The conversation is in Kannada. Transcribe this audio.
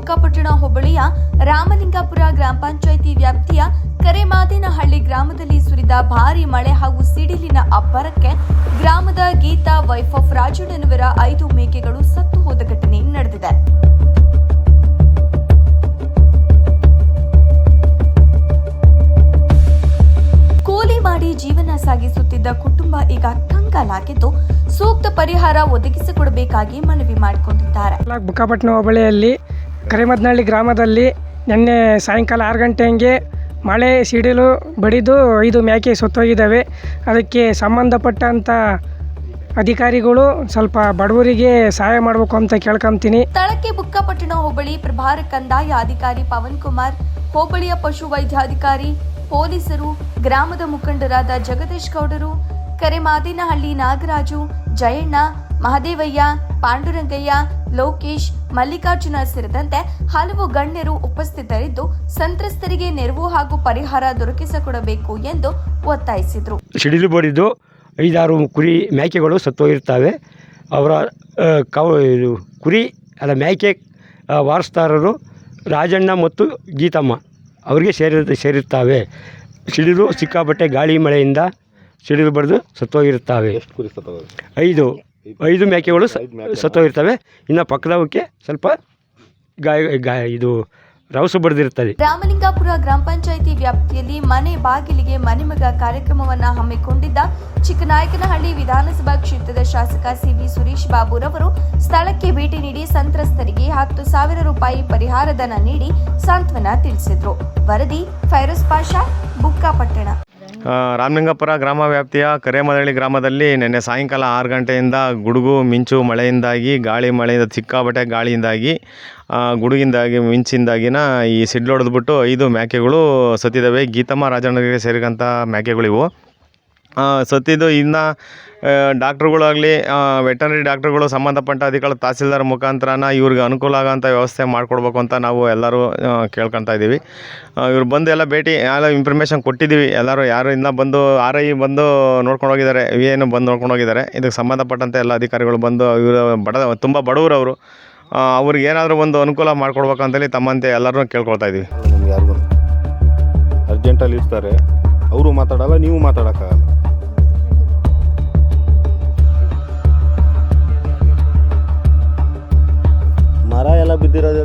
ಬುಕ್ಕಾಪಟ್ಟಣ ಹೋಬಳಿಯ ರಾಮಲಿಂಗಾಪುರ ಗ್ರಾಮ ಪಂಚಾಯಿತಿ ವ್ಯಾಪ್ತಿಯ ಕರೆಮಾದೇನಹಳ್ಳಿ ಗ್ರಾಮದಲ್ಲಿ ಸುರಿದ ಭಾರೀ ಮಳೆ ಹಾಗೂ ಸಿಡಿಲಿನ ಅಬ್ಬರಕ್ಕೆ ಗ್ರಾಮದ ಗೀತಾ ವೈಫ್ ಆಫ್ ರಾಜಣ್ಣನವರ 5 ಮೇಕೆಗಳು ಸತ್ತು ಹೋದ ಘಟನೆ ನಡೆದಿದೆ. ಕೂಲಿ ಮಾಡಿ ಜೀವನ ಸಾಗಿಸುತ್ತಿದ್ದ ಕುಟುಂಬ ಈಗ ಕಂಗಾಲಾಗಿದ್ದು ಸೂಕ್ತ ಪರಿಹಾರ ಒದಗಿಸಿಕೊಡಬೇಕಾಗಿ ಮನವಿ ಮಾಡಿಕೊಂಡಿದ್ದಾರೆ. ಬುಕ್ಕಾಪಟ್ಟಣ ಹೋಬಳಿಯಲ್ಲಿ ಕರೆಮದನಹಳ್ಳಿ ಗ್ರಾಮದಲ್ಲಿ ನಿನ್ನೆ ಸಾಯಂಕಾಲ 6 ಗಂಟೆ ಹಂಗೆ ಮಳೆ ಸಿಡಿಲು ಬಡಿದು 5 ಮೇಕೆ ಸತ್ತೋಗಿದ್ದಾವೆ. ಅದಕ್ಕೆ ಸಂಬಂಧಪಟ್ಟಂಥ ಅಧಿಕಾರಿಗಳು ಸ್ವಲ್ಪ ಬಡವರಿಗೆ ಸಹಾಯ ಮಾಡಬೇಕು ಅಂತ ಕೇಳ್ಕೊಂತೀನಿ. ಸ್ಥಳಕ್ಕೆ ಬುಕ್ಕಾಪಟ್ಟಣ ಹೋಬಳಿ ಪ್ರಭಾರ ಕಂದಾಯ ಅಧಿಕಾರಿ ಪವನ್ ಕುಮಾರ್, ಹೋಬಳಿಯ ಪಶು ವೈದ್ಯಾಧಿಕಾರಿ, ಪೊಲೀಸರು, ಗ್ರಾಮದ ಮುಖಂಡರಾದ ಜಗದೀಶ್ ಗೌಡರು, ಕರೆಮಾದೇನಹಳ್ಳಿ ನಾಗರಾಜು, ಜಯಣ್ಣ, ಮಹದೇವಯ್ಯ, ಪಾಂಡುರಂಗಯ್ಯ, ಲೋಕೇಶ್, ಮಲ್ಲಿಕಾರ್ಜುನ ಸೇರಿದಂತೆ ಹಲವು ಗಣ್ಯರು ಉಪಸ್ಥಿತರಿದ್ದು ಸಂತ್ರಸ್ತರಿಗೆ ನೆರವು ಹಾಗೂ ಪರಿಹಾರ ದೊರಕಿಸಿಕೊಡಬೇಕು ಎಂದು ಒತ್ತಾಯಿಸಿದರು. ಸಿಡಿಲು ಬಡಿದು 5-6 ಕುರಿ ಮೇಕೆಗಳು ಸತ್ತೋಗಿರ್ತವೆ. ಅವರ ಕುರಿ ಮೇಕೆ ವಾರಸ್ದಾರರು ರಾಜಣ್ಣ ಮತ್ತು ಗೀತಮ್ಮ ಅವರಿಗೆ ಸೇರಿರ್ತವೆ. ಸಿಡಿಲು ಸಿಕ್ಕಾಪಟ್ಟೆ ಗಾಳಿ ಮಳೆಯಿಂದ ಸಿಡಿಲು ಬಡಿದು ಸತ್ತೋಗಿರ್ತವೆ. 5 ಮೇಕೆಗಳು ಸತ್ತೋಗಿರ್ತವೆ. ಇನ್ನು ಪಕ್ಕದವಕ್ಕೆ ಸ್ವಲ್ಪ ರವಸು ಬಡಿದಿರ್ತದೆ. ರಾಮಲಿಂಗಾಪುರ ಗ್ರಾಮ ಪಂಚಾಯಿತಿ ವ್ಯಾಪ್ತಿಯಲ್ಲಿ ಮನೆ ಬಾಗಿಲಿಗೆ ಮನೆಮಗ ಕಾರ್ಯಕ್ರಮವನ್ನು ಹಮ್ಮಿಕೊಂಡಿದ್ದ ಚಿಕ್ಕನಾಯಕನಹಳ್ಳಿ ವಿಧಾನಸಭಾ ಕ್ಷೇತ್ರದ ಶಾಸಕ ಸಿವಿ ಸುರೇಶ್ ಬಾಬುರವರು ಸ್ಥಳಕ್ಕೆ ಭೇಟಿ ನೀಡಿ ಸಂತ್ರಸ್ತರಿಗೆ 10,000 ರೂಪಾಯಿ ಪರಿಹಾರಧನ ನೀಡಿ ಸಾಂತ್ವನ ತಿಳಿಸಿದರು. ವರದಿ ಫೈರೋಜ್ ಪಾಷಾ, ಬುಕ್ಕಾಪಟ್ಟಣ. ರಾಮಲಿಂಗಾಪುರ ಗ್ರಾಮ ವ್ಯಾಪ್ತಿಯ ಕರೆಮದಹಳ್ಳಿ ಗ್ರಾಮದಲ್ಲಿ ನಿನ್ನೆ ಸಾಯಂಕಾಲ 6 ಗಂಟೆಯಿಂದ ಗುಡುಗು ಮಿಂಚು ಮಳೆಯಿಂದಾಗಿ ಮಳೆಯಿಂದ ಸಿಕ್ಕಾಪಟ್ಟೆ ಗಾಳಿಯಿಂದಾಗಿ ಗುಡುಗಿಂದಾಗಿ ಮಿಂಚಿಂದಾಗಿನ ಈ ಸಿಡ್ಲು ಹೊಡೆದ್ಬಿಟ್ಟು 5 ಮೇಕೆಗಳು ಸತ್ತಿದ್ದಾವೆ. ಗೀತಮ್ಮ ರಾಜಣ್ಣಗೆ ಸೇರಿದಂಥ ಮೇಕೆಗಳಿವು ಸತ್ತಿದ್ದು. ಇನ್ನು ಡಾಕ್ಟ್ರುಗಳಾಗಲಿ ವೆಟರ್ನರಿ ಡಾಕ್ಟ್ರುಗಳು ಸಂಬಂಧಪಟ್ಟ ಅಧಿಕಾರಿ ತಹಸೀಲ್ದಾರ್ ಮುಖಾಂತರನ ಇವ್ರಿಗೆ ಅನುಕೂಲ ಆಗೋಂಥ ವ್ಯವಸ್ಥೆ ಮಾಡಿಕೊಡ್ಬೇಕು ಅಂತ ನಾವು ಎಲ್ಲರೂ ಕೇಳ್ಕೊತಾ ಇದ್ದೀವಿ. ಇವ್ರು ಬಂದು ಎಲ್ಲ ಭೇಟಿ ಎಲ್ಲ ಇನ್ಫಾರ್ಮೇಷನ್ ಕೊಟ್ಟಿದ್ದೀವಿ. ಎಲ್ಲರೂ ಯಾರು ಇನ್ನೂ ಬಂದು RI ಬಂದು ನೋಡ್ಕೊಂಡು ಹೋಗಿದ್ದಾರೆ, VAನು ಬಂದು ನೋಡ್ಕೊಂಡು ಹೋಗಿದ್ದಾರೆ. ಇದಕ್ಕೆ ಸಂಬಂಧಪಟ್ಟಂತೆ ಎಲ್ಲ ಅಧಿಕಾರಿಗಳು ಬಂದು ಇವರು ತುಂಬ ಬಡವರು ಅವರು, ಅವ್ರಿಗೆ ಏನಾದರೂ ಒಂದು ಅನುಕೂಲ ಮಾಡಿಕೊಡ್ಬೇಕಂತೇಳಿ ತಮ್ಮಂತೆ ಎಲ್ಲರೂ ಕೇಳ್ಕೊಳ್ತಾ ಇದ್ದೀವಿ. ಯಾರಿಗೂ ಅರ್ಜೆಂಟಲ್ಲಿ ಇರ್ತಾರೆ, ಅವರು ಮಾತಾಡಲ್ಲ, ನೀವು ಮಾತಾಡೋಕ್ಕಾಗಲ್ಲ. ಮರ ಎಲ್ಲ ಬಿದ್ದಿರೋದು